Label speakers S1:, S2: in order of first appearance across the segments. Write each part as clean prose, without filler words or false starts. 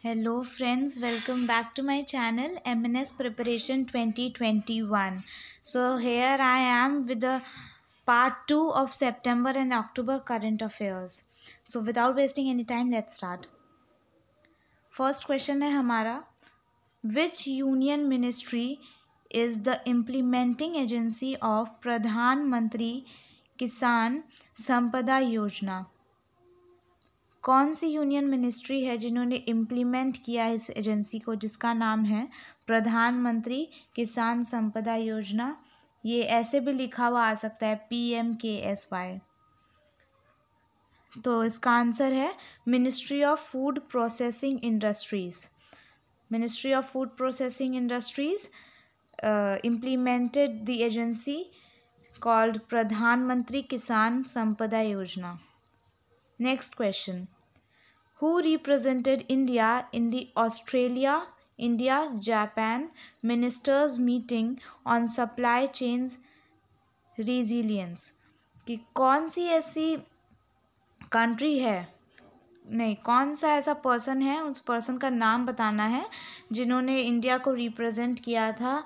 S1: Hello friends, welcome back to my channel MNS Preparation 2021. So here I am with the part 2 of September and October current affairs. So without wasting any time, let's start. First question है हमारा, which union ministry is the implementing agency of प्रधान मंत्री किसान संपदा योजना? कौन सी union ministry है जिन्होंने implement किया इस एजेंसी को, जिसका नाम है प्रधानमंत्री किसान संपदा योजना? ये ऐसे भी लिखा हुआ आ सकता है PMKSY. तो इसका आंसर है ministry of food processing industries. Ministry of food processing industries implemented the agency called प्रधानमंत्री किसान संपदा योजना. Next question. Who represented India in the Australia-India-Japan Ministers Meeting on Supply Chains Resilience? कि कौन सी ऐसी कंट्री है, नहीं, कौन सा ऐसा पर्सन है, उस पर्सन का नाम बताना है जिन्होंने इंडिया को रिप्रेजेंट किया था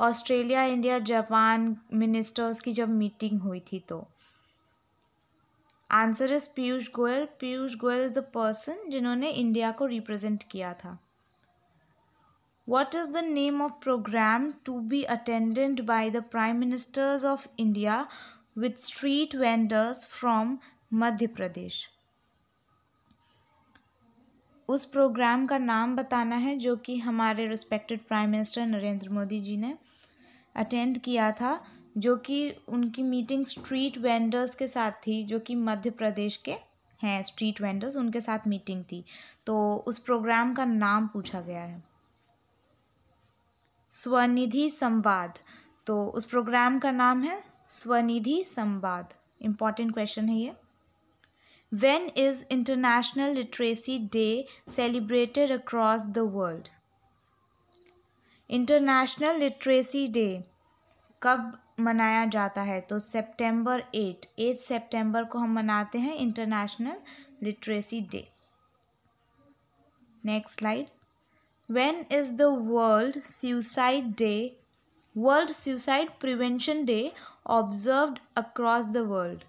S1: ऑस्ट्रेलिया इंडिया जापान मिनिस्टर्स की जब मीटिंग हुई थी. तो answer is Piyush Goyal. Piyush Goyal is the person जिन्होंने इंडिया को रिप्रेजेंट किया था. What is the name of programme to be attended by the prime ministers of India with street vendors from Madhya Pradesh? उस प्रोग्राम का नाम बताना है जो कि हमारे respected prime minister Narendra Modi ji ने अटेंड किया था, जो कि उनकी मीटिंग स्ट्रीट वेंडर्स के साथ थी, जो कि मध्य प्रदेश के हैं स्ट्रीट वेंडर्स, उनके साथ मीटिंग थी. तो उस प्रोग्राम का नाम पूछा गया है. स्वनिधि संवाद. तो उस प्रोग्राम का नाम है स्वनिधि संवाद. इम्पॉर्टेंट क्वेश्चन है ये. When is international literacy day celebrated across the world? International literacy day कब मनाया जाता है? तो सितंबर 8 सितंबर को हम मनाते हैं international literacy day. Next slide. When is the world suicide prevention day observed across the world?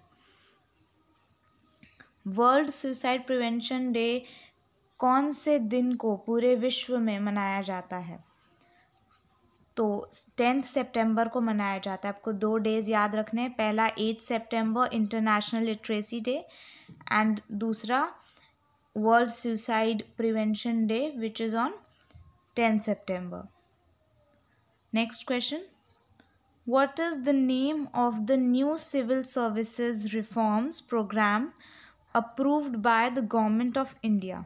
S1: World suicide prevention day कौन से दिन को पूरे विश्व में मनाया जाता है? तो 10 सितंबर को मनाया जाता है. आपको 2 डेज याद रखने हैं. पहला 8 सितंबर इंटरनेशनल लिटरेसी डे एंड दूसरा world suicide prevention day which is on 10 September. Next question. What is the name of the new civil services reforms programme approved by the government of India?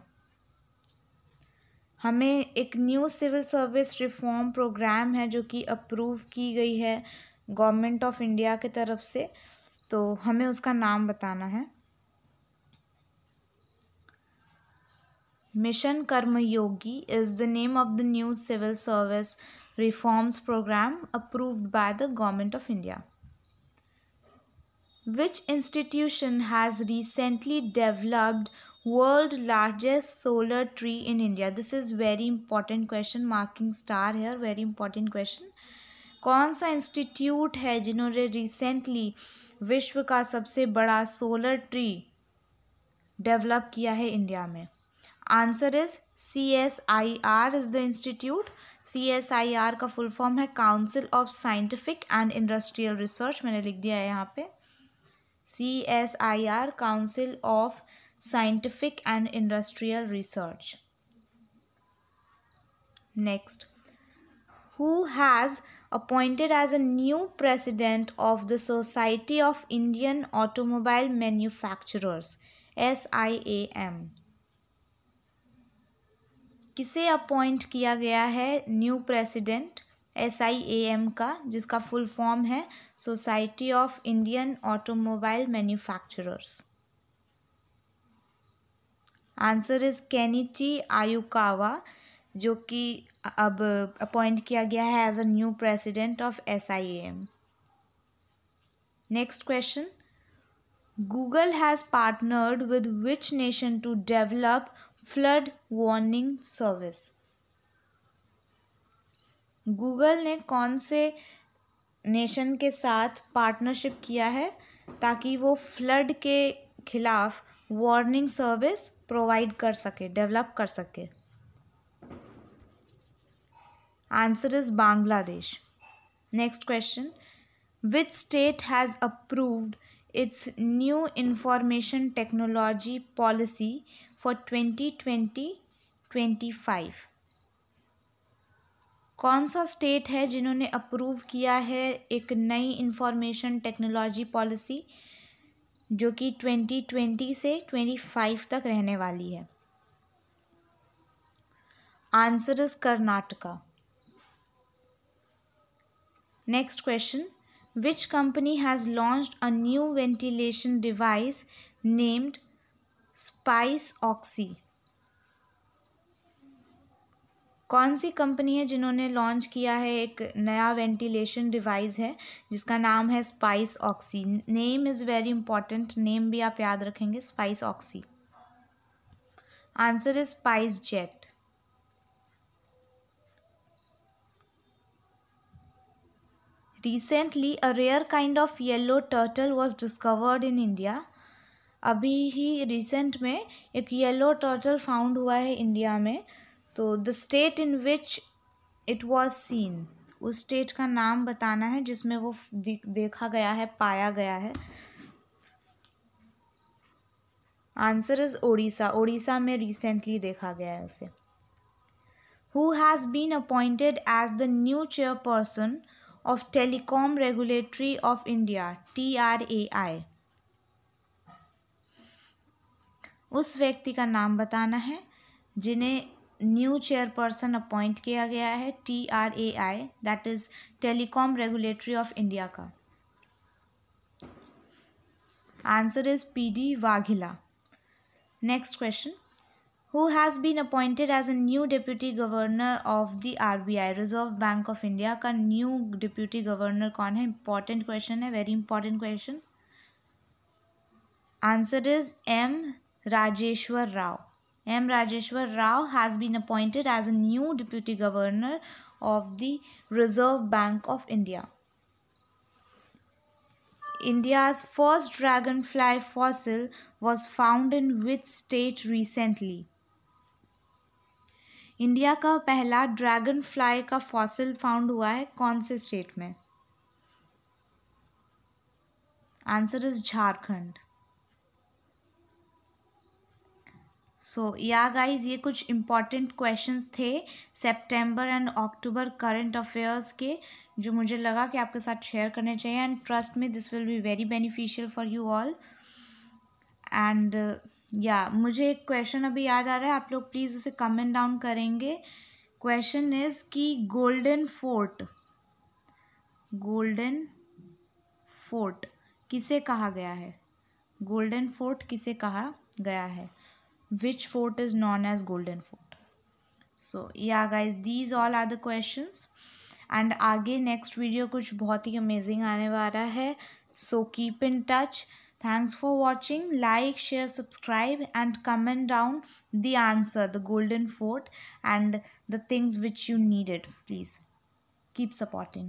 S1: हमें एक new civil service reform programme है जो कि approve की गई है government of India की तरफ से, तो हमें उसका नाम बताना है. Mission Karmayogi is the name of the new civil service reforms programme approved by the government of India. Which institution has recently developed world largest solar tree in India? This is very important question, marking star here, very important question. कौन सा institute है जिन्होंने recently विश्व का सबसे बड़ा solar tree develop किया है इंडिया में? Answer is CSIR is the institute. CSIR का फुल फॉर्म है council of scientific and industrial research. मैंने लिख दिया है यहाँ पे CSIR, Council of Scientific and Industrial Research. Next, who has appointed as a new president of the Society of Indian Automobile Manufacturers, SIAM? किसे appoint किया गया है न्यू प्रेसिडेंट SIAM का, जिसका फुल फॉर्म है society of Indian automobile manufacturers? Answer is Kenichi Ayukawa, जो कि अब अपॉइंट किया गया है as a new president of SIAM. Next question. Google has partnered with which nation to develop flood warning service. Google ने कौन से नेशन के साथ पार्टनरशिप किया है ताकि वो फ्लड के खिलाफ वार्निंग सर्विस प्रोवाइड कर सके, डेवलप कर सके? Answer is Bangladesh. Next question, which state has approved its new information technology policy for 2020-25? कौन सा स्टेट है जिन्होंने अप्रूव किया है एक नई इंफॉर्मेशन टेक्नोलॉजी पॉलिसी जो कि 2020 से 25 तक रहने वाली है? Answer is Karnataka. Next question, which company has launched a new ventilation device named Spice Oxy? कौन सी कंपनी है जिन्होंने लॉन्च किया है एक नया वेंटिलेशन डिवाइस है जिसका नाम है spice oxy? Name is very important, name भी आप याद रखेंगे, spice oxy. Answer is spice jet. Recently, a rare kind of yellow turtle was discovered in India. अभी ही रिसेंट में एक येलो टर्टल फाउंड हुआ है इंडिया में। तो the state in which it was seen, उस स्टेट का नाम बताना है जिसमें वो देखा गया है, पाया गया है। Answer is Odisha. ओडिशा में रिसेंटली देखा गया है उसे। Who has been appointed as the new chairperson of Telecom Regulatory of India, TRAI? उस व्यक्ति का नाम बताना है जिन्हें न्यू चेयरपर्सन अपॉइंट किया गया है TRAI, that is telecom regulatory of India का। Answer is PD Vaghela. Next question, who has been appointed as a new deputy governor of the RBI, Reserve Bank of India का new deputy governor कौन है? Important question है, very important question. Answer is M. Rajeshwar Rao. M. Rajeshwar Rao has been appointed as a new deputy governor of the Reserve Bank of India. India's first dragonfly fossil was found in which state recently? India का पहला dragon fly का fossil found हुआ है कौन से state में? Answer is Jharkhand. So yeah guys, ये कुछ इम्पॉर्टेंट क्वेश्चंस थे सितंबर एंड अक्टूबर करंट अफेयर्स के जो मुझे लगा कि आपके साथ शेयर करने चाहिए। And trust me, this will be very beneficial for you all. And मुझे एक क्वेश्चन अभी याद आ रहा है, आप लोग प्लीज़ उसे कमेंट डाउन करेंगे। क्वेश्चन इज़ कि गोल्डन फोर्ट किसे कहा गया है? गोल्डन फोर्ट किसे कहा गया है? Which fort is known as golden fort? So yeah guys, these all are the questions. And आगे नेक्स्ट वीडियो कुछ बहुत ही अमेजिंग आने वाला है। So keep in touch. Thanks for watching. Like, share, subscribe and comment down the answer, the golden fort and the things which you needed. Please keep supporting.